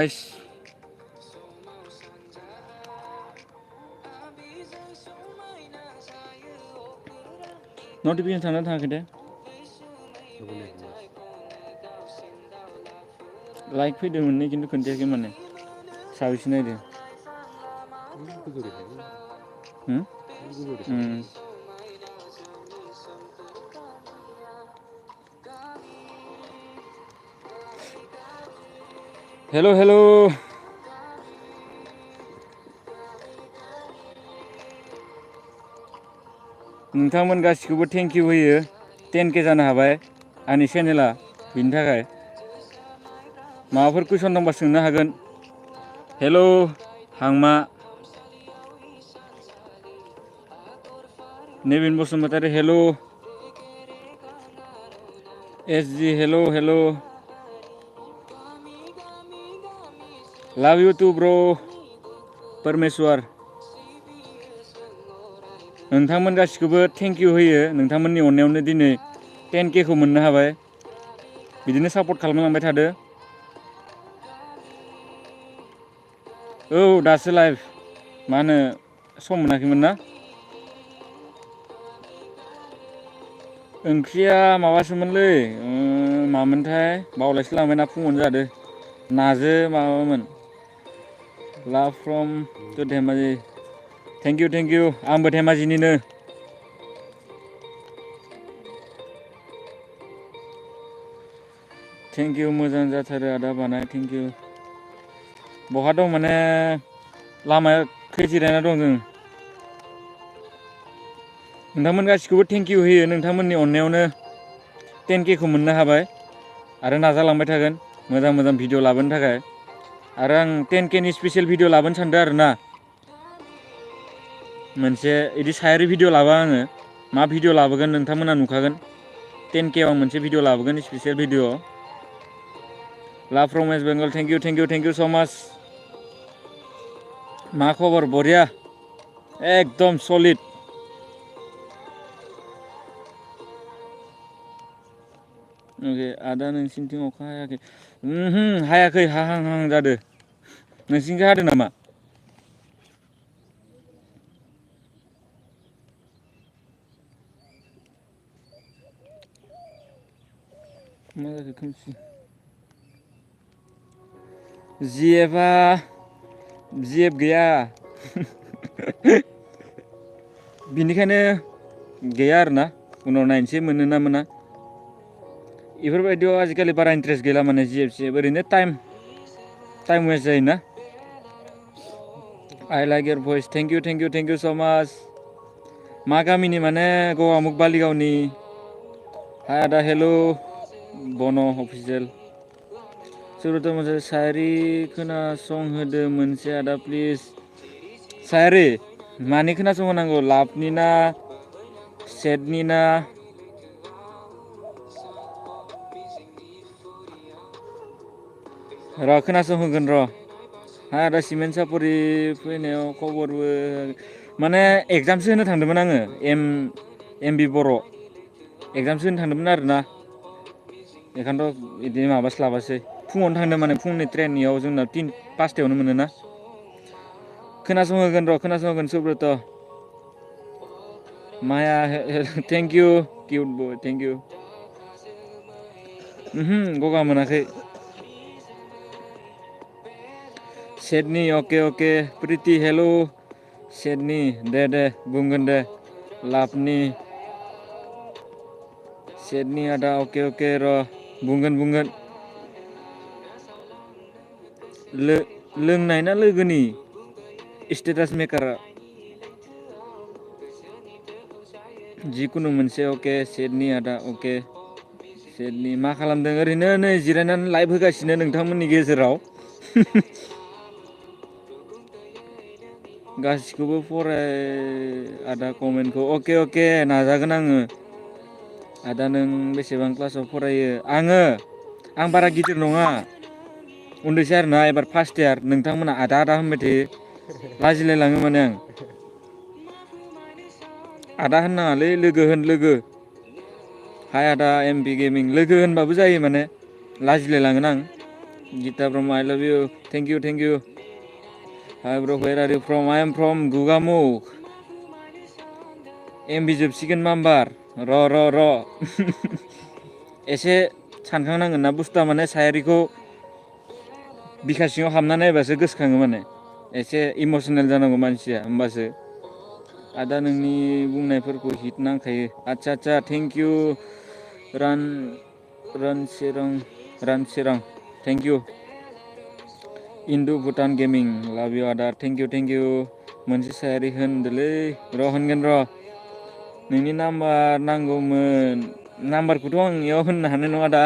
guys. Notification थांना थाङाखै they like फैदोंमोन नै खिन्थु खोन्थायाखै माने साबेसे नायदों हेलो हेलो नोंथांमोन गासिखौबो थेंक इउ होयो 10K जानो हाबाय आंनि चेनेला बिनि थाखाय माबाफोर कुइसन दंबा सोंनो हागोन हेलो हांमा नेबिन Basumatary hello SG hello hello love you too bro परमेश्वर नोंथांमोन गासिखौबो थेंक इउ होयो नोंथांमोननि अननायावनो दिनै 10K खौ मोननो हाबाय बिदिनो सापर्ट खालामलांबाय थादो औ दासो लाइभ मा होनो सम मोनाखैमोन ना ओंख्रिया माबासोमोनलै मामोनथाय बावलायसो लांबायना फुङावनो जादो नाजो माबामोन love from to Dhemaji thank you आंबो धेमाजिनिनो थेंक इउ मोजां जाथारो आदा बानाय थेंक इउ बहा दं माने लामाखै जिरायना दं जों नोंथांमोन गासिखौबो थेंक इउ होयो नोंथांमोननि अननायावनो 10K खौ मोननो हाबाय आरो नाजालांबाय थागोन मोजां मोजां भिडिअ लाबोनो थाखाय आरो आं 10K नि स्पेसियेल भिडिअ लाबोनो सानदों आरोना मोनसे इदि सायारि भिडिअ लाबा आङो मा भिडिअ लाबोगोन नोंथांमोना नुखागोन 10K आव आं मोनसे भिडिअ लाबोगोन special video love from West Bengal thank you so' much मा खबर बरिया एकदम सलिड अके आदा नोंसिनिथिं अखा हायाखै हायाखै हाहां जादो नोंसिनिथिं हादों नामा मा जाखो खोमसि जिएफ गैया बिनिखायनो गैया आरोना उनाव नायनोसै मोनो ना मोना बेफोरबायदियाव आजिखालि बारा इन्ट्रेस्ट गैला माने जिएफ ओरैनो टाइम वेस्ट जायोना आइ लाइक योर भइस थेंक इउ स' माच मा गामिनि माने गगामुग बालिगावनि हाय आदा हेलौ बन' अफिसियेल सुब्रत मोनसे सायारि खोनासंहोदो मोनसे आदा प्लिज सायारि मानि खोनासंहोनांगौ लाभनि ना सेटनि ना र' खोनासंहोगोन र' हा आदा सिमेन्ट सापरि फैनायाव खबरबो माने एगजामसो होनो थांदोंमोन आङो एमबि बर' एगजामसो होनो थांदोंमोन आरोना बेखायनोथ' बिदि माबास्लाबासै फुङावनो थांदों माने फुंनि ट्रेननियाव जोंना 5टायावनो मोनोना खोनासंहोगोन सुब्रत माया थेंक इउ किउट बय थेंक इउ गगा मोनाखै सेटनि अके प्रिति हेलौ सेटनि दे बुंगोन दे लाभनि सेटनि आदा अके र' बुंगोन लोंनाय ना लोगोनि स्टेटास मेकारा जिखुनु मोनसे अके सेटनि आदा अके सेटनि मा खालामदों ओरैनो नै जिरायनानै लाइभ होगासिनो नोंथांमोननि गेजेराव गासिखौबो फराय आदा कमेन्टखौ अके नाजागोन आङो आदा नों बेसेबां क्लासाव फरायो आं बारा गिदिर नङा उन्दैसो आरोना एबार फार्स्ट इयार नोंथांमोना आदा होनबाय थायो लाजिलायलाङो माने आं आदा होननाङालै लोगो होन हाय आदा एमबि गेमिं लोगो होनबाबो जायो माने लाजिलायलाङोना आं Gita from I love you. Thank you. Hi bro, where are you from? I am from Gugamuk. MB जोबसिगोन माम्बार र' एसे सानखांनांगोन ना बुस्थुआ माने सायारिखौ बिखा सिङाव हाबना नायबासो गोसोखाङो माने एसे इमोसनेल जानांगौ मानसिया होमबासो आदा नोंनि बुंनायफोरखौ हिट नांखायो आच्छा थेंक इउ रानसिरां थेंक इउ इन्दु भुटान गेमिं लाभ इउ आदा थेंक इउ मोनसे सायारि होनदोलै होनगोन नोंनि नाम्बार नांगौमोन नाम्बारखौथ' आं इयाव होननो हानाय नङा दा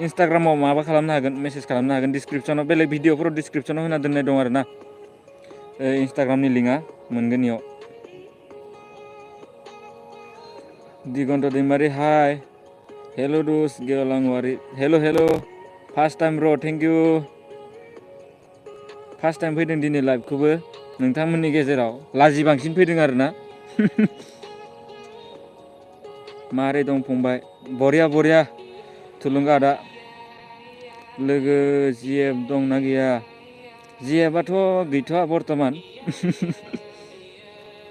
इन्सटाग्रामाव माबा खालामनो हागोन मेसेज खालामनो हागोन डिसक्रिपसनाव बेलेग भिडिअफोराव डिसक्रिपसनाव होना दोननाय दं आरो ना इन्सटाग्रामनि लिंकआ मोनगोन इयाव दिगन्त दैमारि हाय हेल' दुस गेवलांवारि हेल' फार्स्ट टाइम ब्र' थेंक इउ फार्स्ट टाइम फैदों दिनै लाइभखौबो नोंथांमोननि गेजेराव लाजि बांसिन फैदों आरो ना मारै दं फंबाय बरिया थुलुंगा आदा लोगो जिएफ दंना गैया जिएफआथ' गैथ'आ बर्थमान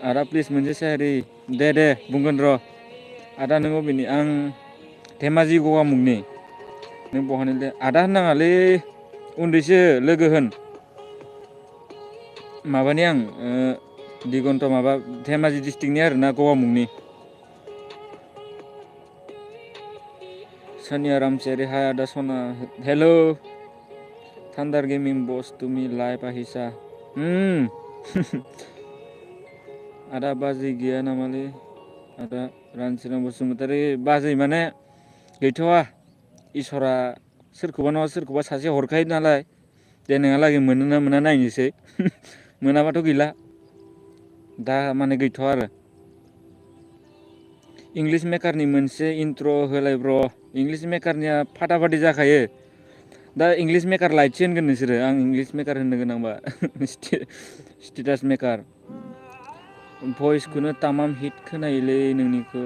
आदा प्लिज मोनसे सायारि दे बुंगोन र' आदा नों अबेनि आं धेमाजि गगामुगनि नों बहानि दे आदा होननाङालै उन्दैसो लोगो होन माबानि आं दिगन्त माबा धेमाजि डिस्ट्रिक्टनि आरोना गगामुगनि सानिया रामसियारि हाय आदा सना हेल' थान्डार गेमिं बस तुमि लाइभ আহিছা आदा बाजै गैया नामालै आदा रानसिरां बसुमतारी बाजै माने गैथ'आ इसोरा सोरखौबा नङा सोरखौबा सासे हरखायो नालाय देनाङालागै मोनो ना मोना नायनोसै मोनाबाथ' गैला दा माने गैथ'आ आरो इंलिश मेकारनि मोनसे इन्ट्र' होलाय ब्र' इंलिश मेकारनिया फाटाफाटि जाखायो दा इंलिश मेकार लाइटसो होनगोन नोंसोरो आं इंलिश मेकार होननो गोनांबा स्टेटास मेकार भइसखौनो तामाम हिट खोनायोलै नोंनिखौ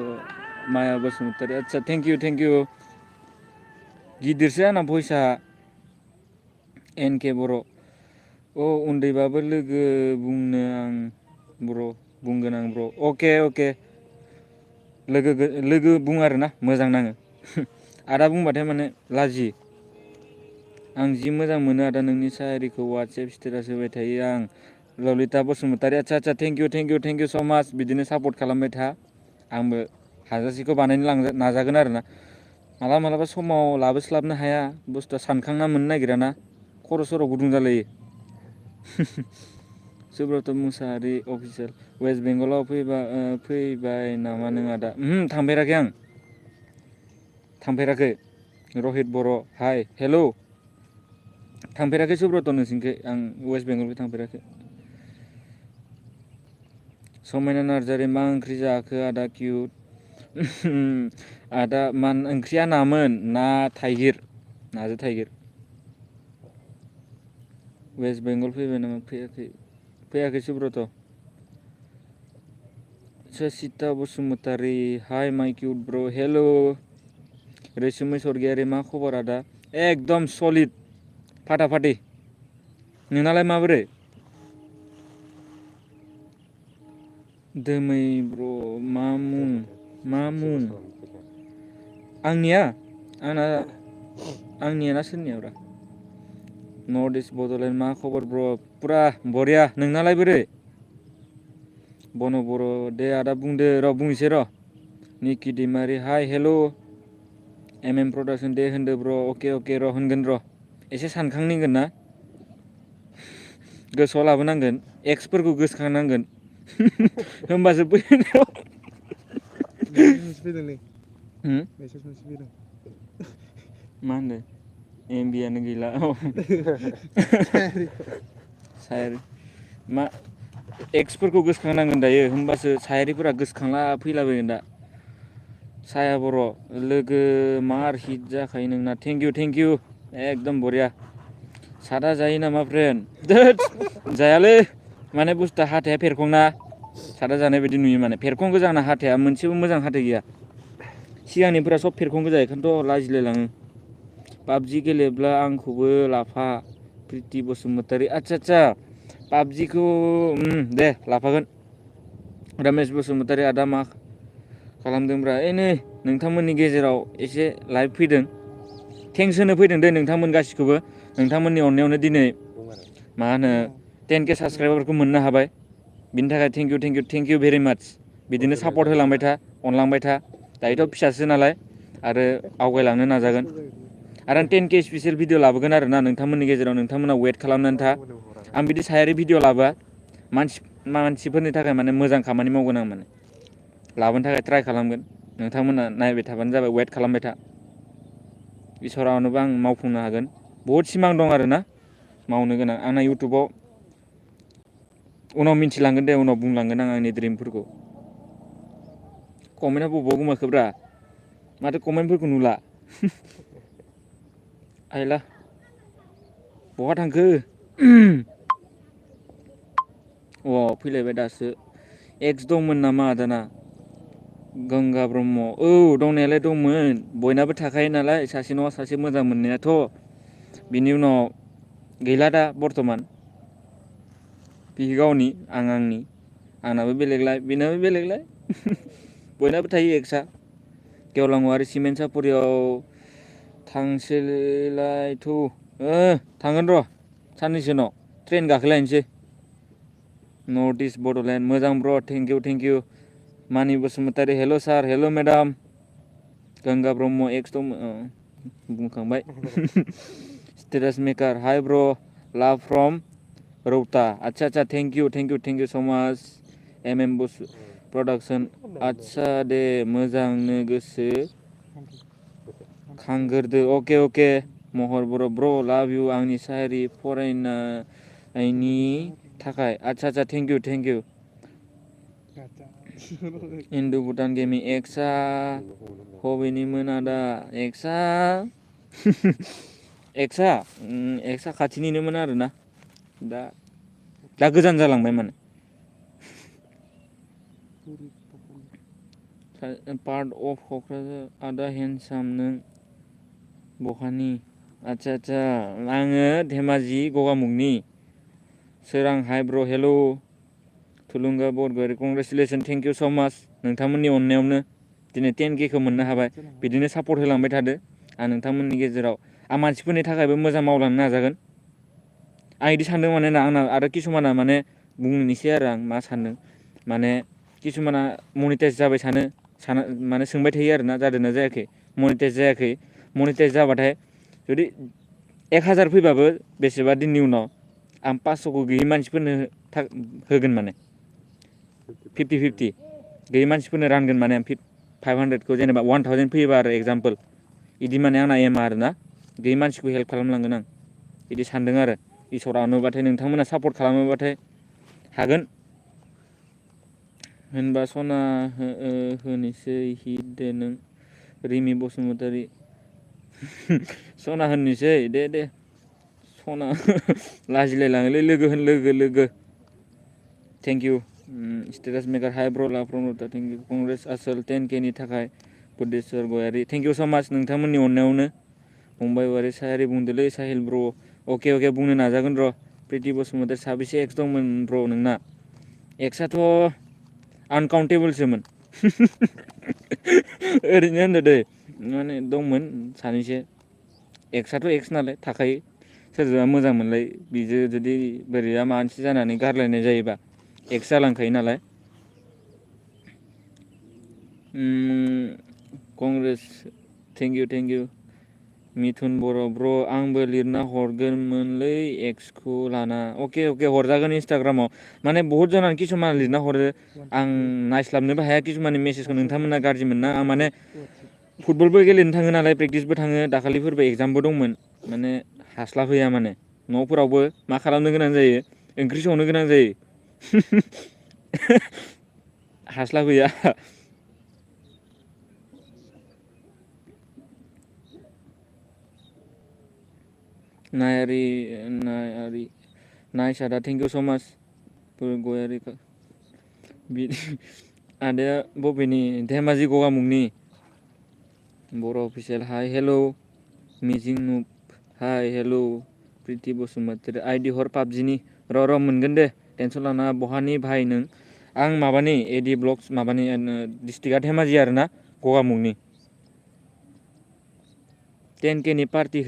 माया बसुमतारी आच्छा थेंक इउ गिदिरसो आंना भइसआ एनके बर' उन्दैबाबो लोगो बुंनो आं बुंगोन आं ब्र' अके लोगो बुं आरोना मोजां नाङो आदा बुंबाथाय माने लाजियो आं जि मोजां मोनो आदा नोंनि सायारिखौ वाट्सएप स्टेटास होबाय थायो आं ललिता बसुमतारी आच्छा थेंक इउ स' माच बिदिनो सापर्ट खालामबाय था आंबो हाजासेखौ बानायनो नाजागोन आरोना मालाबा समाव लाबोस्लाबनो हाया बुस्थुआ सानखांना मोननो नागिरा ना खर' सर' गुदुं जालायो सुब्रत मुसाहारि अफिसियेल वेस्ट बेंगलाव फैबाय नामा नों आदा थांफेराखै रहित बर' हाय हेल' थांफेराखै सुब्रत नोंसिनिखै आं वेस्ट बेंगलखै थांफेराखै समायना नार्जारि मा ओंख्रि जाखो आदा किउट आदा ओंख्रिया नामोन नाजों थाइगिर वेस्ट बेंगल फैबाय नामा फैयाखै सुब्रत ससिता बसुमतारी हाय माइ किउट ब्र' हेल' रैसुमै सरगियारि मा खबर आदा एकदम सलिड फाटाफाटि नोंनालाय माबोरै दोमै ब्र' मा मुं आंनिया ना सोरनियाब्रा नर्थ इस्ट बड'लेण्ड मा खबर ब्र' पुरा बरिया नोंनालाय बोरै बन' बर' दे आदा बुंदो बुंनोसै र' निकि दैमारि हाय हेल' एम प्रडाक्सन दे होनदो ब्र' अके र' होनगोन र' एसे सानखांनांगोन ना गोसोआव लाबोनांगोन एक्सफोरखौ गोसोखांनांगोन होमबासो मा होनदों एमबियानो गैला सायारि मा एक्सफोरखौ गोसोखांनांगोन दायो होमबासो सायारिफोरा गोसोखांला फैलाबायगोन दा साया बर' लोगो मार हिट जाखायो नोंना थेंक इउ एकदम बरिया सादा जायो नामा फ्रेन्ड जायालै माने बुस्थुआ हाथाया फेरखंना सादा जानाय बायदि नुयो माने फेरखं गोजा आंना हाथाया मोनसेबो मोजां हाथाय गैया सिगांनिफोरा सब फेरखं गोजा बेखायनोथ' लाजिलायलाङो पाबजि गेलेब्ला आंखौबो लाफा प्रिति बसुमतारी आदसा पाबजिखौ दे लाफागोन रमेश बसुमतारी आदा मा खालामदोंब्रा नै नोंथांमोननि गेजेराव एसे लाइभ फैदों थेंक्स होनो फैदों दे नोंथांमोन गासिखौबो नोंथांमोननि अननायावनो दिनै मा होनो 10K साबस्क्राइबारखौ मोननो हाबाय बिनि थाखाय थेंक इउ भेरि माच बिदिनो सापर्ट होलांबाय था अनलांबाय था दायोथ' फिसासो नालाय आरो आवगायलांनो नाजागोन आरो आं 10K स्पेसियेल भिडिअ लाबोगोन आरो ना नोंथांमोननि गेजेराव नोंथांमोना वेट खालामनानै था आं बिदि सायारि भिडिअ लाबोआ मानसिफोरनि थाखाय माने मोजां खामानि मावगोन आं माने लाबोनो थाखाय ट्राय खालामगोन नोंथांमोना नायबाय थाबानो जाबाय वेट खालामबाय था इसोरा अनोबा आं मावफुंनो हागोन बहुद सिमां दं आरो ना मावनो गोनां आंना इउटुबाव उनाव मिन्थिलांगोन दे उनाव बुंलांगोन आं आंनि ड्रिमफोरखौ कमेन्टआ बबाव गोमाखोब्रा माथो कमेन्टफोरखौ नुला आइला बहा थांखो फैलायबाय दासो एक्स दंमोन नामा आदाना गंगा ब्रह्म औ दंनायालाय दंमोन बयनाबो थाखायो नालाय सासे नङा सासे मोजां मोननायाथ' बिनि उनाव गैला दा बर्थमान बि गावनि आंनि आंनाबो बेलेगलाय बेनाबो बेलेगलाय बयनाबो थायो एक्सआ गेवलां औवारि सिमेन्ट सापरियाव थांसैलायथ' थांगोन र' साननैसो उनाव ट्रेन गाखोलायनोसै नर्थ इस्ट बड'लेण्ड मोजां ब्र' thank you Mani Basumatary hello' sir hello' madam Ganga Brahma एक्स दं बुंखांबाय स्टेटास मेकार हाय ब्र' लाभ फ्रम रौता आदसा थेंक इउ स' माच बसु प्रडाक्सन आदसा दे मोजांनो गोसो खांग्रोदो अके महर ब्र' लाभ इउ आंनि सायारि फरायनायनि थाखाय आदसा थेंक इउ इन्दु भुटान गेमिं एक्सआ हबेनिमोन आदा एक्सआ खाथिनिनोमोन आरोना दा गोजान जालांबाय माने पार्ट अफ क'क्राझार आदा हेन्डसाम नों बहानि आदसा आङो धेमाजि गगामुगनि सोरां हाय ब्र' हेल' थुलुंगा बरगयारि कंग्रेसुलेसन थेंक इउ स' माच नोंथांमोननि अननायावनो दिनै 10K खौ मोननो हाबाय बिदिनो सापर्ट होलांबाय थादो आं नोंथांमोननि गेजेराव आं मानसिफोरनि थाखायबो मोजां मावलांनो नाजागोन आं बिदि सानदों माने ना आंना आरो किसुमाना माने बुंनोसै आरो आं मा सानदों माने किसुमाना मनिटाइज जाबाय माने सोंबाय थायो आरोना जादोंना जायाखै मनिटाइज जायाखै मनिटाइज जाबाथाय जुदि 1000 फैबाबो बेसेबा दिननि उनाव आं 500खौ गैयै मानसिफोरनो होगोन माने 50-50 गैयै मानसिफोरनो रानगोन माने 500खौ जेनेबा 1000 फैयोबा आरो एगजामपोल बिदि माने आंना एमा आरोना गैयै मानसिखौ हेल्प खालामलांगोन आं बिदि सानदों आरो इसोरा अनोबाथाय नोंथांमोना सापर्ट खालामोबाथाय हागोन होनबा सना होनोसै हिट दे नों रिमि बसुमतारी सना होननोसै दे सना लाजिलायलाङोलै लोगो होन लोगो थेंक इउ स्टेटास मेकार हाय ब्र' लाभ फ्रम रौता थेंक इउ कंग्रेस आसोल 10K नि थाखाय बुद्धेस्वर गयारि थेंक इउ स' माच नोंथांमोननि अननायावनो फंबाय वारि सायारि बुंदोलै साहिल ब्र' अके बुंनो नाजागोन र' प्रिति बसुमतारी साबेसे एक्स दंमोन ब्र' नोंना एक्सआथ' आनकाउन्टेबोलसोमोन ओरैनो होनदो दै माने दंमोन सानैसो एक्सआथ' एक्स नालाय थाखायो सोरजोंबा मोजां मोनलाय बिजों जुदि बोरैबा माबा मोनसे जानानै गारलायनाय जायोबा एक्स जालांखायो नालाय कंग्रेस थेंक इउ मिथुन बर' ब्र' आंबो लिरना हरगोनमोनलै एक्सखौ लाना अके हरजागोन इन्सटाग्रामाव माने बहुत जनानै किसुमान लिरना हरो आं नायस्लाबनोबो हाया किसुमाननि मेसेजखौ नोंथांमोना गाज्रि मोनना आं माने फुटबलबो गेलेनो थाङो नालाय प्रेक्टिसबो थाङो दाखालिफोरबो एगजामबो दंमोन माने हास्लाबहैया माने न'फोरावबो मा खालामनो गोनां जायो ओंख्रि संनो गोनां जायो हास्लाबहैया नाइस आदा थेंक इउ स' माच गयारि आदाया बबेनि धेमाजि गगामुगनि बर' अफिसियेल हाय हेल' मिजिं नुब हाय हेलौ प्रिति बसुमतारी आइडि हर पाबजिनि र' मोनगोन दे टेनसन लानाङा बहानि भाइ नों आं माबानि एडि ब्लग्स माबानि डिस्ट्रिक्टआ धेमाजि आरोना गगामुगनि 10K नि पार्टि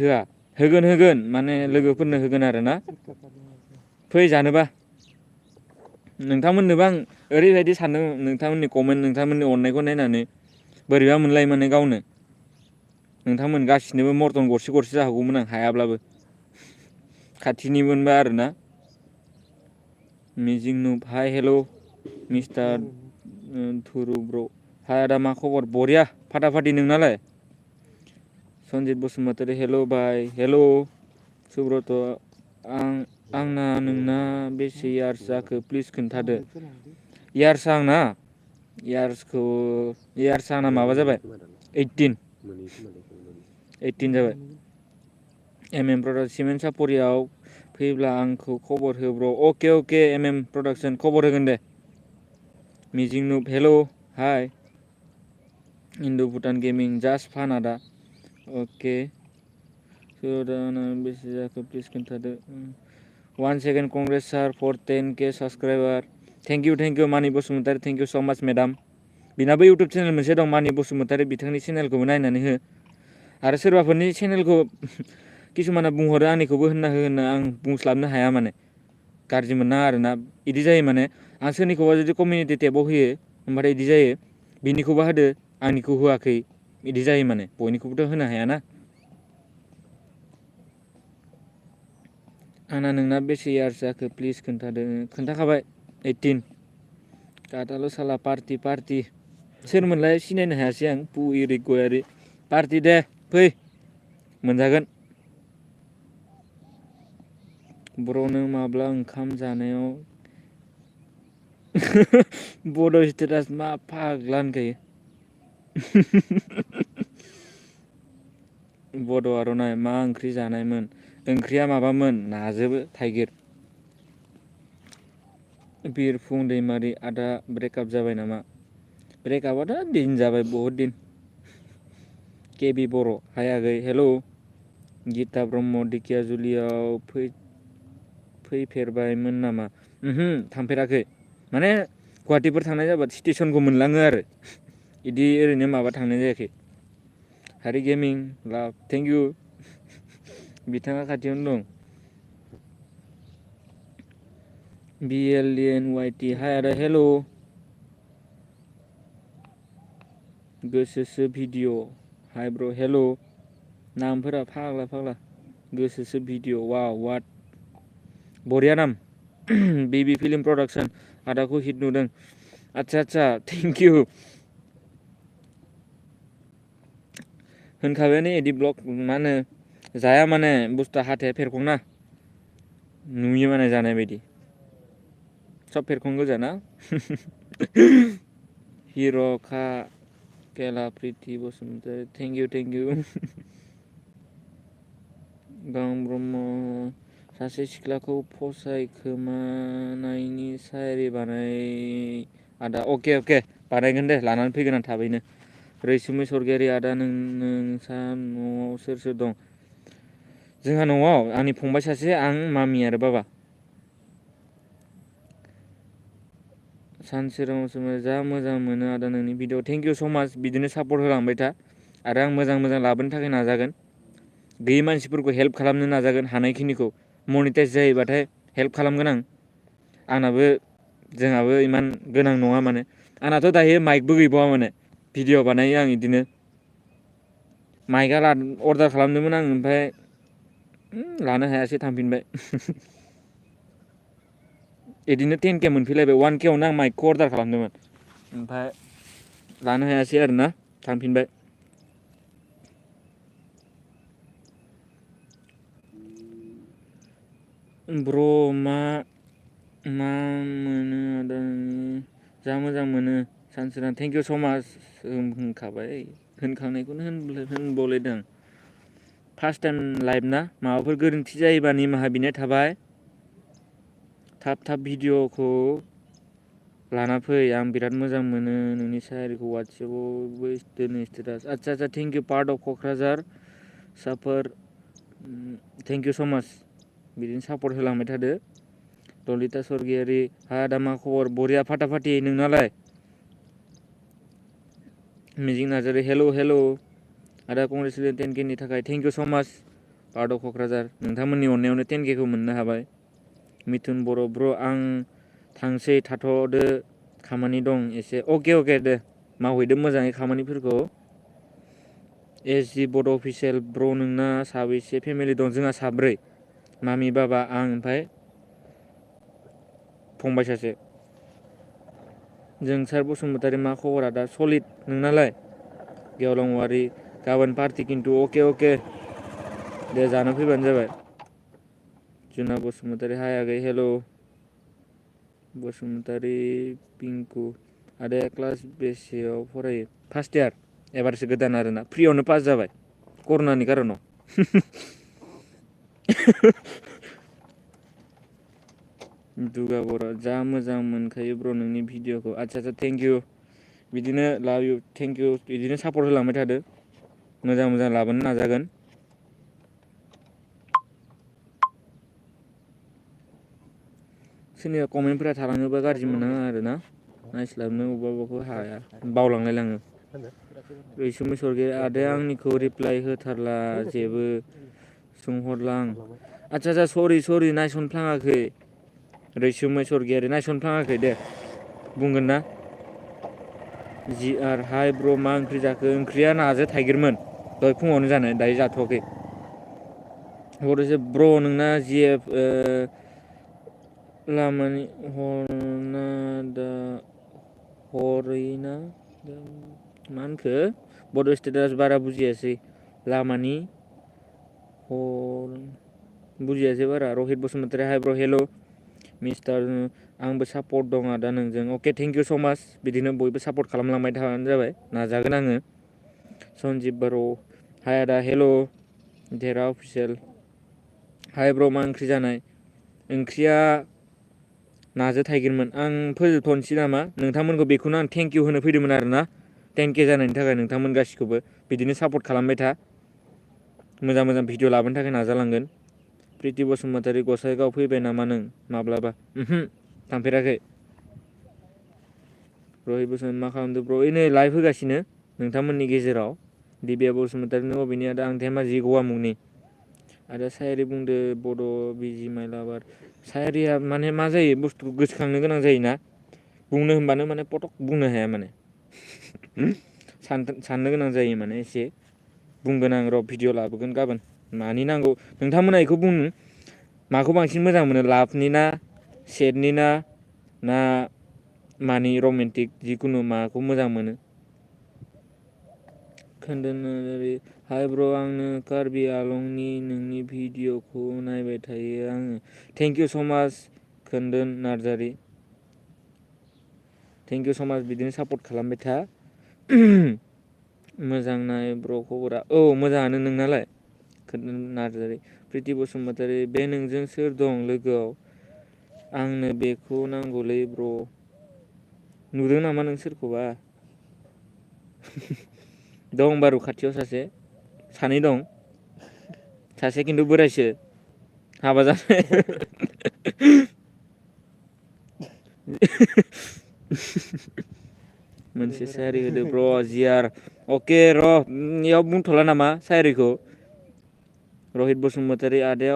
होगोन माने लोगोफोरनो होगोन आरोना फै जानोबा नोंथांमोननोबो आं ओरैबायदि सानदों नोंथांमोननि कमेन्ट नोंथांमोननि अननायखौ नायनानै बोरैबा मोनलायो माने गावनो नोंथांमोन गासिनोबो मर्टन गरसे गरसे जाहोगौमोन आं हायाब्लाबो खाथिनिमोनबा आरोना मिजिं नुब हाय हेलौ मिस्टार धुरु ब्र हाय आदा मा खबर बरिया फाटाफाटि नोंनालाय सन्जित बसुमतारी हेलौ बाय हेलौ सुब्रत आंना नोंना बेसे यार्स जाखो प्लिज खोन्थादो यार्सआ आंना यार्सआ आंना माबा जाबाय 18 जाबाय सिमेन्ट सापरियाव फैब्ला आंखौ खबर हो ब्र अके प्रडाक्सन खबर होगोन दे मिजिं नुब hello hi Indo Bhutan gaming just fun आदा अके बेसे जाखो प्लिज खोन्थादो 1 second congrats sir for 10K subscriber thank you Mani Basumatary thank you so' माच मेडाम बिनाबो इउटुब चेनेल मोनसे दं मानि बसुमतारी बिथांनि चेनेलखौबो नायनानै हो आरो सोरबाफोरनि चेनेलखौ किसुमाना बुंहरो आंनिखौबो होनना हो होनना आं बुंस्लाबनो हाया माने गाज्रि मोननाङा आरोना इदि जायो माने आं सोरनिखौबा जुदि कमिउनिटि टेबाव होयो होमबाथाय इदि जायो बिनिखौबा होदो आंनिखौ होआखै इदि जायो माने बयनिखौबोथ' होनो हायाना आंना नोंना बेसे यार्स जाखो प्लिज खोन्थादो खोन्थाखाबाय 18 दाथाल' साला पार्टि सोरमोनलाय सिनायनो हायासै आं पुइरि गयारि पार्टि दे फै मोनजागोन ब्र'नो माब्ला ओंखाम जानायाव बड' स्टेटास मा फाग्ला होनखायो बड' आर'नाइ मा ओंख्रि जानायमोन ओंख्रिया माबामोन नाजोबो थाइगिर बिरफुं दैमारि आदा ब्रेकआप जाबाय नामा ब्रेकआपआथ' दिन जाबाय बहुद दिन केबि बर' हाय आगै हेलौ गिता ब्रह्म दिकियाजुलियाव फैफेरबायमोन नामा थांफेराखै माने गुवाहाटिफोर थांनाय जाबा स्टेसनखौ मोनलाङो आरो इदि ओरैनो माबा थांनाय जायाखै हारि गेमिं लाभ थेंक इउ बिथाङा खाथियावनो दं BLDNYT हाय आदा हेलौ गोसोसो भिडिअ हाय ब्र हेलौ नामफोरा फाग्ला गोसोसो भिडिअ वाव वाट बरिया नाम बेबि फिल्म प्रडाक्सन आदाखौ हिट नुदों आदसा थेंक इउ होनखाबायानो एडि ब्लग मा होनो जाया माने बुस्थुआ हाथाया फेरखंना नुयो माने जानाय बायदि सब फेरखं गोजाना हिर'खा केला प्रिति बसुमतारी थेंक इउ गां ब्रह्म सासे सिख्लाखौ फसायखोमानायनि सायारि बानाय आदा अके बानायगोन दे लानानै फैगोन आं थाबैनो रैसुमै सरगियारि आदा नोंसा न'आव सोर दं जोंहा न'आव आंनि फंबाय सासे आं मामि आरो बाबा सानसोरां जा मोजां मोनो आदा नोंनि video thank you so' much बिदिनो सापर्ट होलांबाय था आरो आं मोजां लाबोनो थाखाय नाजागोन गैयै मानसिफोरखौ हेल्प खालामनो नाजागोन हानायखिनिखौ मनिटाइज जायोबाथाय हेल्प खालामगोन जोंहाबो इमान गोनां नङा माने आंनाथ' दायो माइकबो गैबावा माने भिडिअ बानायो आं इदिनो माइकआ अर्डार खालामदोंमोन आं ओमफ्राय लानो हायासै थांफिनबाय इदिनो 10K मोनफैलायबाय 1K आवनो आं माइकखौ अर्डार खालामदोंमोन ओमफ्राय लानो हायासै आरोना थांफिनबाय ब्र मा मोनो आदा जा मोजां मोनो सानसोरां थेंक इउ स' माच होनखांनायखौनो होनबावलायदों फार्स्ट टाइम लाइभ ना माबाफोर गोरोन्थि जायोबा निमाहा बिनाय थाबाय थाब भिडिअखौ लाना फै आं बिराद मोजां मोनो नोंनि सायारिखौ वाट्सएपआवबो दोनो स्टेटास आदसा thank you part of Kokrajhar साफोर थेंक इउ स' माच बिदिनो सापर्ट होलांबाय थादो। ललिता स्वर्गियारि हा आदा मा खबर बरिया फाटाफाटि नोंनालाय? मिजिं नार्जारि हेल' आदा कंग्रेचुलेसन 10K नि थाखाय थेंक इउ स' माच पार्ट अफ क'क्राझार नोंथांमोननि अननायावनो 10K खौ मोननो हाबाय। मिथुन बर' ब्र' आं थांसै थाथ'दो खामानि दं एसे अके दे मावहैदो मोजाङै खामानिफोरखौ। SG बड' अफिसियेल ब्र' नोंना साबैसे फेमिलि दं? जोंहा साब्रै मामि बाबा आं ओमफ्राय फंबाय सासे। जोंसार बसुमतारी मा खबरा दा सलिड नोंनालाय? गेवलां औवारि गाबोन पार्टि खिन्थु अके दे जानो फैबानो जाबाय। जुना बसुमतारी हाय आगै हेल' बसुमतारी पिंकु आदाया क्लास बेसेयाव फरायो? फार्स्ट इयार एबारसो गोदान आरोना फ्रियावनो पास जाबाय कर'नानि कारनाव। दुगा बर' जा मोजां मोनखायो ब्र' नोंनि भिडिअ'खौ आदसा थेंक इउ बिदिनो लाभ इउ थेंक इउ बिदिनो सापर्ट होलांबाय थादो मोजां लाबोनो नाजागोन। सोरनिबा कमेन्टफोरा थालाङोबा गाज्रि मोननाङा आरोना नायस्लाबनो अबेबाखौ हाया बावलांलायलाङो। रैसुमै स्वर्गियारि आदाया आंनिखौ रिप्लाइ होथारला जेबो सोंहरला आं आदसा सरि नायसनफ्लाङाखै। रैसुमै स्वर्गियारि नायसनफ्लाङाखै दे बुंगोन ना। जि आर हाय ब्र' मा ओंख्रि जाखो? ओंख्रिया नाजों थाइगिरमोन दहाय फुङावनो जानाय दायो जाथ'वाखै। ब्र' नोंना जिएफ लामानि हरना दा हरैना मा होनखो बड' स्टेटास बारा बुजियासै लामानि हर बुजियासै बारा। रहित बसुमतारी हाय ब्र' हेल' मिस्टार आंबो सापर्ट दं आदा नोंजों अके थेंक इउ स' माच बिदिनो बयबो सापर्ट खालामलांबाय थाबानो जाबाय नाजागोन आङो। सन्जिब बर' हाय आदा हेल' धेरा अफिसियेल हाय ब्र' मा ओंख्रि जानाय? ओंख्रिया नाजों थाइगिरमोन। आं फोजोबथ'नोसै नामा नोंथांमोनखौ बेखौनो आं थेंक इउ होनो फैदोंमोन आरोना 10K जानायनि थाखाय नोंथांमोन गासिखौबो बिदिनो सापर्ट खालामबाय था मोजां भिडिअ लाबोनो थाखाय नाजालांगोन। प्रिति बसुमतारी गसाइगाव फैबाय नामा नों माब्लाबा? थांफेराखै। रहित बसुमतारी मा खालामदो ब्र' नै लाइभ होगासिनो नोंथांमोननि गेजेराव। दिबिया बसुमतारी नों अबेनि आदा? आं धेमाजि गगामुगनि। आदा सायारि बुंदो बड' बिजि माइ लाभार सायारिया माने मा जायो बुस्थुखौ गोसोखांनो गोनां जायोना बुंनो होनबानो माने पटक बुंनो हाया माने साननो गोनां जायो माने एसे बुंगोन आं र' भिडिअ लाबोगोन गाबोन मानि नांगौ नोंथांमोना बेखौ बुं माखौ बांसिन मोजां मोनो लाभनि ना सेटनि ना मानि रमेन्टिक जिखुनु माखौ मोजां मोनो। खोन्दोनारि हाय ब्र' आंनो कार्बि आलंनि नोंनि भिडिअ'खौ नायबाय थायो आङो थेंक इउ स' माच खोन्दोन Narzary thank you so' much बिदिनो सापर्ट खालामबाय था। मोजां नाय ब्र' खबरा औ मोजाङानो नोंनालाय? खोन्दोन नार्जारि प्रिति बसुमतारी बे नोंजों सोर दं लोगोआव? आंनो बेखौ नांगौलै ब्र' नुदों नामा नों सोरखौबा? दं बारु खाथियाव सानै दं सासे खिन्थु बोरायसो हाबा जानाय। मोनसे सायारि होदो ब्र' जियार अके र' इयाव बुंथ'ला नामा सायारिखौ। रहित बसुमतारी आदाया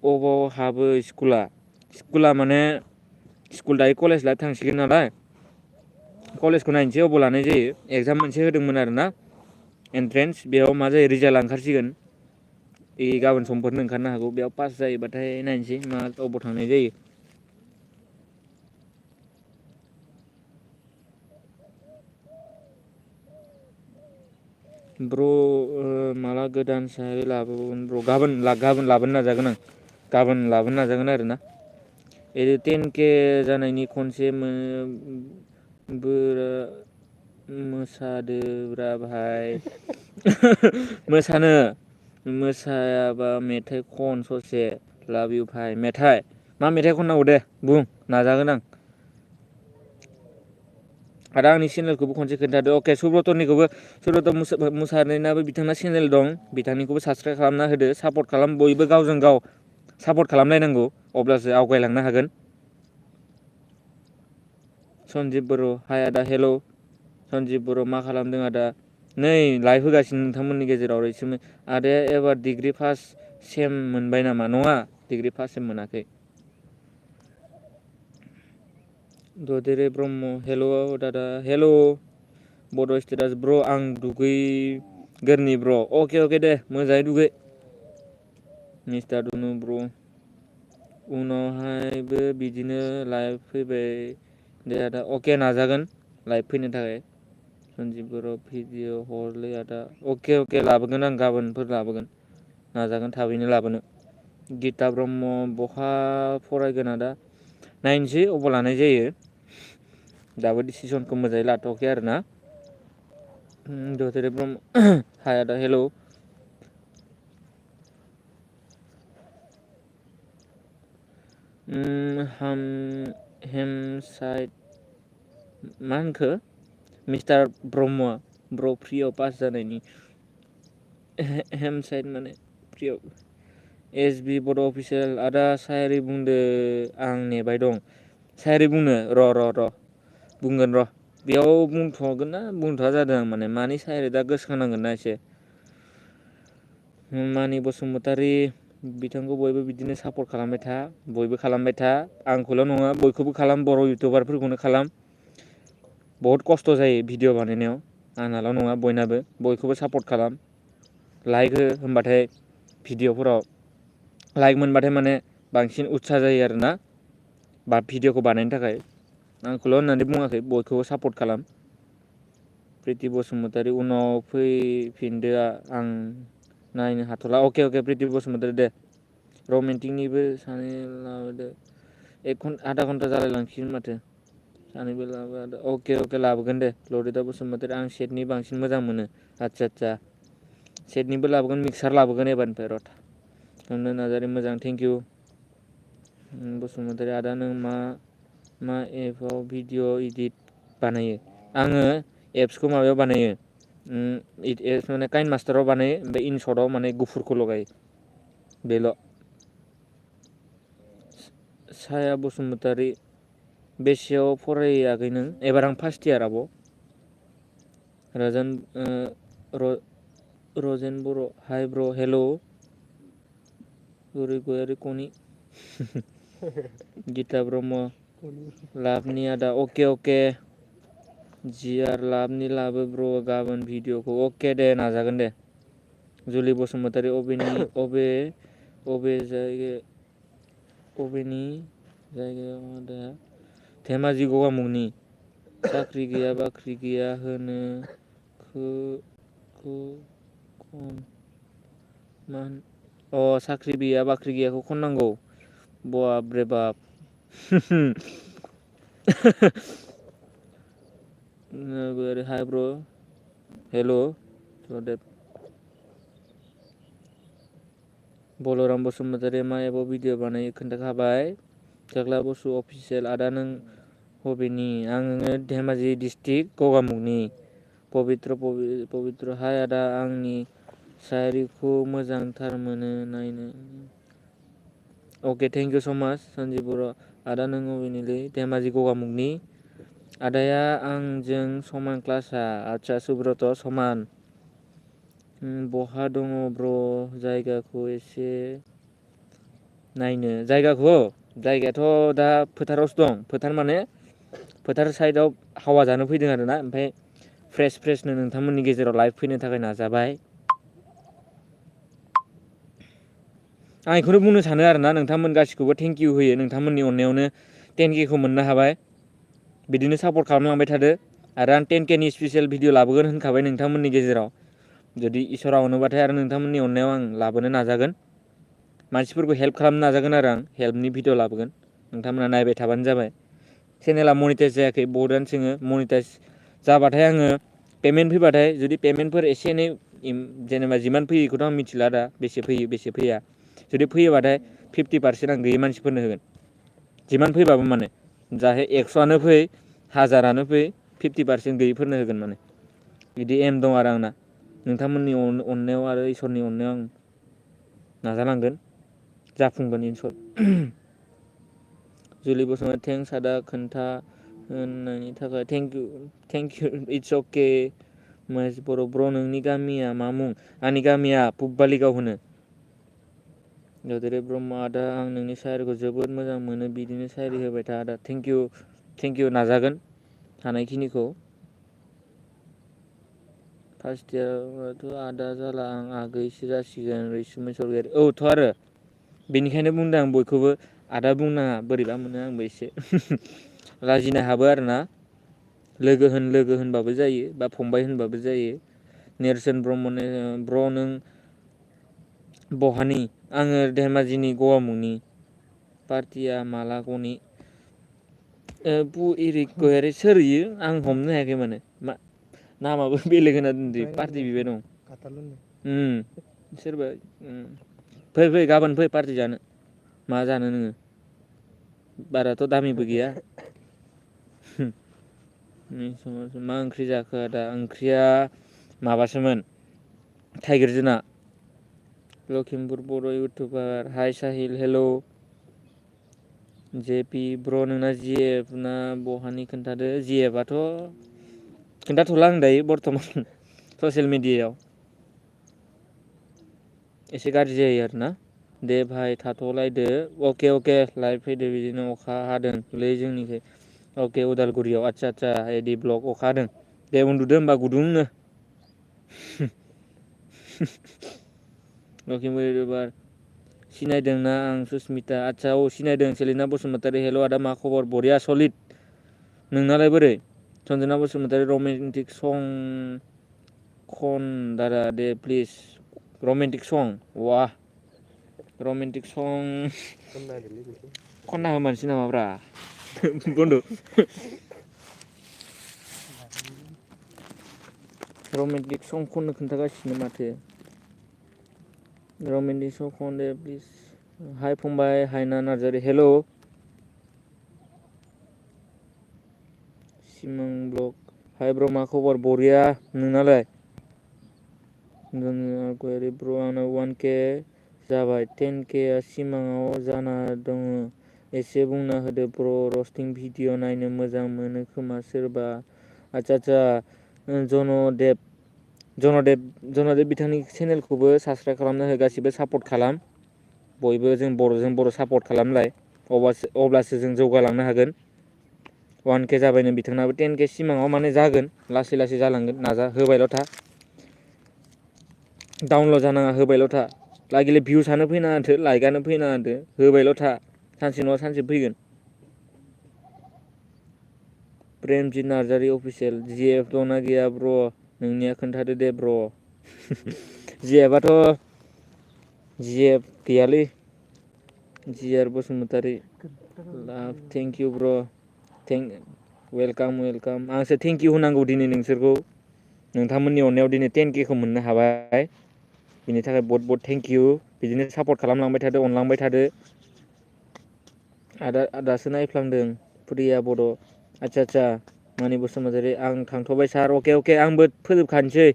अबाव हाबो स्कुला माने स्कुल दायो कलेज लाइफ थांसिगोन नालाय कलेजखौ नायनोसै अबाव लानाय जायो एगजाम मोनसे होदोंमोन आरोना एन्ट्रेन्स बेयाव मा जायो रिजाल्ट ओंखारसिगोन गाबोन समफोरनो ओंखारनो हागौ बेयाव पास जायोबाथाय नायनोसै मा अबाव थांनाय जायो। ब्र' माला गोदान सायारि लाबोगोन ब्र' गाबोन लाबोनो नाजागोन आं गाबोन लाबोनो नाजागोन आरोना 10K जानायनि खनसे मोसादोब्रा भाइ मोसायाबा मेथाइ खन ससे लाभ इउ भाइ मेथाइ मा मेथाइ खननांगौ दे बुं नाजागोन आं आरो आंनि चेनेलखौबो खनसे खोन्थादो। अके सुब्रतनिखौबो सुब्रत मुसाहारिनाबो बिथांना चेनेल दं, बिथांनिखौबो साबसक्राइब खालामना होदो, सापर्ट खालाम, बयबो गावजों गाव सापर्ट खालामलायनांगौ अब्लासो आवगायलांनो हागोन। सन्जिब बर' हाय आदा हेल'। सन्जिब बर' मा खालामदों आदा? नै लाइभ होगासिनो नोंथांमोननि गेजेराव रैसुमै आदाया एबार डिग्रि फार्स्ट सेम मोनबाय नामा? नङा, डिग्रि फार्स्ट सेम मोनाखै। ददेरे ब्रह्म हेल' दादा हेल'। बड' स्टेटास ब्र' आं दुगैगोरनि ब्र'। अके दे मोजाङै दुगै। मिस्टार दुनु ब्र' उनावहायबो बिदिनो लाइभ फैबाय दे आदा। अके नाजागोन लाइभ फैनो थाखाय। सन्जिब बर' भिडिअ हरलै आदा। अके लाबोगोन आं गाबोनफोर लाबोगोन, नाजागोन थाबैनो लाबोनो। गिता ब्रह्म बहा फरायगोन आदा? नायनोसै अबाव लानाय जायो, दाबो डिसिसनखौ मोजाङै लाथ'वाखै आरो ना। ददेरे ब्रह्म हाय आदा हेल'। हेमसाइड मा होनखो? मिस्टार ब्रह्मआ ब्र' फ्रियाव पास जानायनि हेमसाइड माने फ्रियाव। एस बि बड' अफिसियेल आदा सायारि बुंदो आं नेबाय दं। सायारि बुंनो र' बुंगोन र'। बेयाव बुंथ'गोन ना बुंथ'आ जादों आं माने मानि सायारि दा गोसोखांनांगोन ना एसे। मानि बसुमतारी बिथांखौ बयबो बिदिनो सापर्ट खालामबाय था, बयबो खालामबाय था, आंखौल' नङा बयखौबो खालाम, बर' इउटुबारफोरखौनो खालाम। बहुद खस्थ' जायो भिडिअ बानायनायाव, आंनाल' नङा बयनाबो, बयखौबो सापर्ट खालाम। लाइक हो होमबाथाय भिडिअफोराव लाइक मोनबाथाय माने बांसिन उत्सा जायो आरोना भिडिअखौ बानायनो थाखाय। आंखौल' होननानै बुङाखै, बयखौबो सापर्ट खालाम। प्रिति बसुमतारी उनाव फैफिनदो आं नायनो हाथ'ला। अके प्रिति बसुमतारी दे। रमेन्टिकनिबो सानै लाबोदो। आधा घन्टा जालाय लांसिगोन माथो। सानैबो लाबो अके लाबोगोन दे। लरिता बसुमतारी आं सेटनि बांसिन मोजां मोनो। आदसा सेटनिबो लाबोगोन, मिक्सार लाबोगोन एबारनिफ्राय र'। सोमदोन नार्जारि मोजां थेंकिउ। बसुमतारी आदा नों मा एपआव भिडिअ इडिट बानायो? आङो एप्सखौ माबायाव बानायो, एप्स माने काइन मास्टाराव बानायो, ओमफ्राय इनसर्टआव माने गुफुरखौ लगायो बेल'। साया बसुमतारी बेसेयाव फरायो आगै नों? एबार आं फार्स्ट इयार आब'। रजेन बर' हाय ब्र' हेल'। गयारि कनि गिता ब्रह्म लाभनि आदा अके जियार लाभनि लाबो ब्र' गाबोन भिडिअखौ। अके दे नाजागोन दे। जुलि बसुमतारी अबेनि जायगायाव आदाया? धेमाजि गगामुगनि। साख्रि गैया बाख्रि गैया होनो साख्रि गैया बाख्रि गैयाखौ खननांगौ। बाब रे बाब हाय ब्र' हेल'। बलराम बसुमतारी मा एपआव भिडिअ बानायो खोन्थाखाबाय। जाग्ला बसु अफिसियेल आदा नों बबेनि? आङो धेमाजि डिस्ट्रिक्ट गगामुगनि। पबित्र हाय आदा आंनि सायारिखौ मोजांथार मोनो नायनो। अके थेंकिउ स' माच सन्जिब बर' आदा नों बबेनिलै? धेमाजि गगामुगनि। आदाया आंजों समान क्लासआ? आदसा सुब्रत समान। बहा दङ ब्र' जायगाखौ एसे नायनो? जायगायाथ' दा फोथारावसो दं। फोथार माने फोथार साइडआव हावा जानो फैदों आरोना, ओमफ्राय फ्रेसनो नोंथांमोननि गेजेराव लाइभ फैनो थाखाय नाजाबाय। आं बेखौनो बुंनो सानो आरोना, नोंथांमोन गासिखौबो थेंकिउ होयो। नोंथांमोननि अननायावनो 10K खौ मोननो हाबाय। बिदिनो सापर्ट खालामलांबाय थादो। आरो आं 10Kनि स्पेसियेल भिडिअ लाबोगोन होनखाबाय नोंथांमोननि गेजेराव। जुदि इसोरा अनोबाथाय आरो नोंथांमोननि अननायाव आं लाबोनो नाजागोन। मानसिफोरखौ हेल्प खालामनो नाजागोन आरो आं हेल्पनि भिडिअ लाबोगोन। नोंथांमोना नायबाय थाबानो जाबाय। चेनेला मनिटाइस जायाखै, बहुतआनो सोङो। मनिटाइस जाबाथाय आङो पेमेन्ट फैबाथाय, जुदि पेमेन्टफोर एसे एनै जेनेबा जिमान फैयो बेखौथ' आं मिथिला दा बेसे फैयो बेसे फैया। जुदि फैयोबाथाय 50% आं गैयै मानसिफोरनो होगोन। जिमान फैबाबो माने जाहाथे 100आनो फै 1000आनो फै 50% गैयैफोरनो होगोन माने बिदि एम दं आरो आंना नोंथांमोननि अननायाव आरो इसोरनि अननायाव आं नाजालांगोन जाफुंगोन इनसर जुलि बसुमतारी थेंक्स आदा खोन्था होननायनि थाखाय थेंक इउ इट्स अके महेश बर' ब्र नोंनि गामिया मा मुं आंनि गामिया पुबबालिगाव होनो गदेरे ब्रह्म आदा आं नोंनि सायरिखौ जोबोद मोजां मोनो बिदिनो सायरि होबाय था आदा थेंक इउ नाजागोन हानायखिनिखौ फार्स्ट इयारावथ' आदा जाला आं आगैसो जासिगोन रैसुमै सरगयारि औथ' आरो बेनिखायनो बुंदों आं बयखौबो आदा बुंनाङा बोरैबा मोनो आंबो एसे लाजिनो हाबो आरोना लोगो होनबाबो जायो बा फंबाय होनबाबो जायो नेरसोन ब्रह्मनो ब्र नों बहानि आङो धेमाजिनि गवामुंनि पार्टिया माला गनि पु इरिक गयारि सोर इयो आं हमनो हायाखै माने नामाबो बेलेग होना दोनदो पार्टि बिबाय दं सोरबा फै गाबोन फै पार्टि जानो मा जानो नोङो बाराथ' दामिबो गैया मा ओंख्रि जाखो आदा ओंख्रिया माबासोमोन थाइगिरजों ना लखिमपुर बर' इउटुबार हाय साहिल हेल' जेपि ब्र नोंना जिएफ ना बहानि खोन्थादो जिएफआथ' खिन्थाथ'ला आं दायो बर्थमान ससियेल मिडियायाव एसे गाज्रि जायो आरोना दे भाइ थाथ'लायदो अके लाइभ फैदो बिदिनो अखा हादोंलै जोंनिखै अके उदालगुरियाव आदसा एडि ब्लक अखा हादों दे उन्दुदो होमबा गुदुंनो लखिमपुर इउटुबार सिनायदोंना आं सुसमिता आदसा औ सिनायदों सेलिना बसुमतारी हेल' आदा मा खबर बरिया सलिड नोंनालाय बोरै सन्जना बसुमतारी रमेन्टिक सं खन दादा दे प्लिज रमेन्टिक सं वाह रमेन्टिक सं खनना होमारसै नामाब्रा बन्दु रमेन्टिक सं खननो खोन्थागासिनो माथो रमेन्टिक सं खन दे प्लिज हाय फंबाय हायना नार्जारि हेल' सिमां ब्लग हाय ब्र मा खबर बरिया नोंनालाय ब्र आंना 1K जाबाय 10K सिमाङाव जाना दङ एसे बुंना होदो ब्र रस्टिं भिडिअ नायनो मोजां मोनो खोमा सोरबा आदसा जनदेब बिथांनि चेनेलखौबो साबसक्राइब खालामना हो गासिबो सापर्ट खालाम बयबो जों बर' सापर्ट खालामलाय अब्लासो जों जौगालांनो हागोन 1K जाबायनो बिथांनाबो 10K सिमाङाव माने जागोन लासै जालांगोन होबायल' था डाउनलड जानाङा होबायल' था लागिले भिउसानो फैनाङा होथो लाइकआनो फैनाङा होथो होबायल' था सानसे नङा सानसे फैगोन प्रेमजित नार्जारि अफिसियेल जिएफ दंना गैया ब्र नोंनिया खोन्थादो दे ब्र जिएफ गैयालै जिआर बसुमतारी लाभ थेंक इउ ब्र वेलकाम आंसो थेंक इउ होनांगौ दिनै नोंसोरखौ नोंथांमोननि अननायाव दिनै 10K खौ मोननो हाबाय बिनि थाखाय बहुत थेंक इउ बिदिनो सापर्ट खालामलांबाय थादो अनलांबाय थादो दासो नायफ्लांदों प्रिया बड' आदसा मानि बसुमतारी आं थांथ'बाय सार अके आंबो फोजोबखानोसै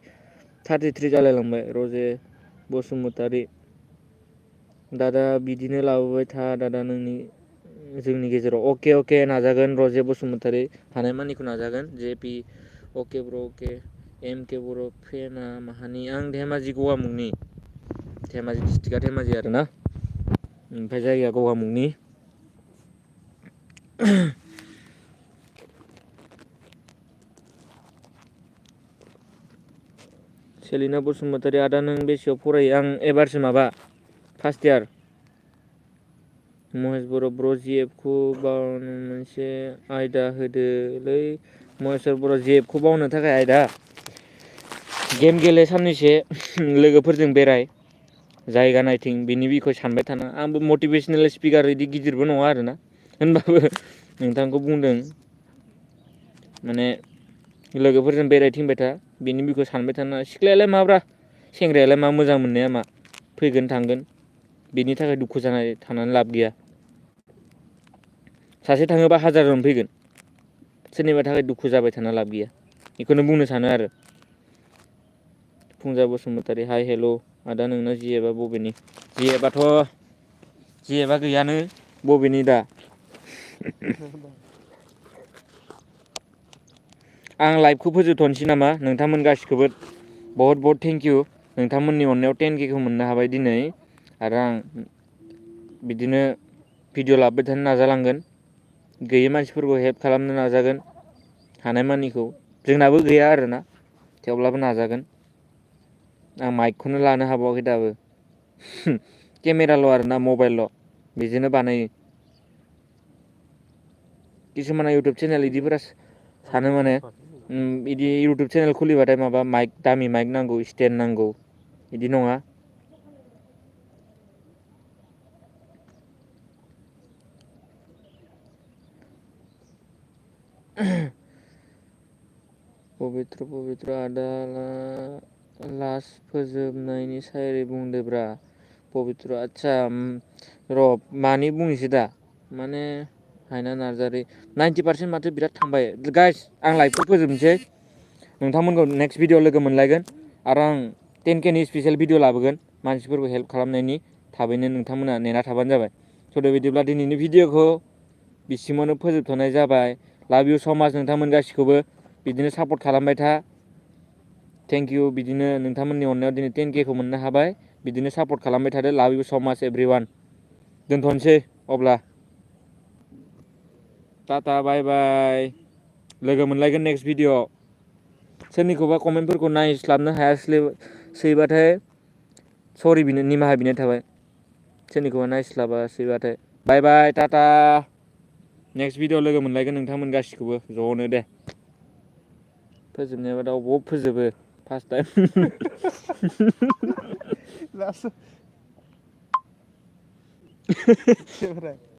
33 जालायलांबाय रजे बसुमतारी दादा बिदिनो लाबोबाय था दादा जोंनि गेजेराव अके नाजागोन रजे बसुमतारी हानायमानिखौ नाजागोन जेपि अके ब्र अके एमके बर' फेना माहानि आं धेमाजि गगामुगनि धेमाजि डिस्ट्रिक्टआ धेमाजि आरोना ओमफ्राय जायगाया गगामुगनि सेलिना बसुमतारी आदा नों बेसेयाव फरायो आं एबारसो माबा फार्स्ट इयार महेश बर' ब्र जिएफखौ बावनो मोनसे आयदा होदोलै महेश बर' जिएफखौ बावनो थाखाय आयदा गेम गेले साननैसो लोगोफोरजों बेराय जायगा नायथिं बिनि बिखय सानबाय थाना आंबो मटिभेसनेल स्पिकार बिदि गिदिरबो नङा आरोना होनबाबो नोंथांखौ बुंदों माने लोगोफोरजों बेरायथिंबाय था बिनि बिखय सानबाय थाना सिख्लायालाय माब्रा सेंग्रायालाय मा मोजां मोननाया मा फैगोन थांगोन बिनि थाखाय दुखु जानाय थानानै लाब गैया सासे थाङोबा 1000 जन फैगोन सोरनिबा थाखाय दुखु जाबाय थाना लाब गैया बेखौनो बुंनो सानो आरो। फुंजा बसुमतारी हाय हेल' आदा नोंना जिएबा बबेनि? जिएबा गैयानो बबेनि दा? आं लाइभखौ फोजोबथ'नोसै नामा नोंथांमोन गासिखौबो बहुत बहुत थेंक इउ नोंथांमोननि अननायाव 10K मोननो हाबाय दिनै आरो आं बिदिनो भिडिअ लाबोबाय थानो नाजालांगोन गैयै मानसिफोरखौ हेल्प खालामनो नाजागोन हानायमानिखौ जोंनाबो गैया आरोना थेवब्लाबो नाजागोन आं माइकखौनो लानो हाबावाखै दाबो केमेराल' आरोना मबाइलल' बेजोंनो बानायो किसुमाना इउटुब चेनेल इदिफोरा सानो माने बिदि इउटुब चेनेल खुलिबाथाय माबा माइक दामि माइक नांगौ स्टेन्ड नांगौ बिदि नङा पबित्र आदा लास्ट फोजोबनायनि सायारि बुंदोब्रा पबित्र आदसा र' मानि बुंनोसै दा माने हायना नार्जारि 90% माथो बिराद थांबाय गाइस आं लाइभखौ फोजोबनोसै नोंथांमोनखौ नेक्स्ट भिडिअ लोगो मोनलायगोन आरो आं 10K नि स्पेसियेल भिडिअ लाबोगोन मानसिफोरखौ हेल्प खालामनायनि थाबैनो नोंथांमोना नेना थाबानो जाबाय स' बिदिब्ला दिनैनि भिडिअखौ बिसिमावनो फोजोबथ'नाय जाबाय लाभ इउ स' माच नोंथांमोन गासिखौबो बिदिनो सापर्ट खालामबाय था थेंक इउ बिदिनो नोंथांमोननि अननायाव दिनै 10K मोननो हाबाय बिदिनो सापर्ट खालामबाय थादो लाभ इउ स' माच एभ्रिवान दोनथ'नोसै अब्ला टाटा बाय बाय लोगो मोनलायगोन नेक्स्ट भिडिअ सोरनिखौबा कमेन्टफोरखौ नायस्लाबनो हायासैबाथाय सरि बिनो निमाहा बिनाय थाबाय सोरनिखौबा नायस्लाबासैबाथाय बाय बाय टाटा नेक्स्ट भिडिअ लोगो मोनलायगोन नोंथांमोन गासिखौबो ज'नो दे फोजोबनायाबा दा अबाव फोजोबो फार्स्ट टाइम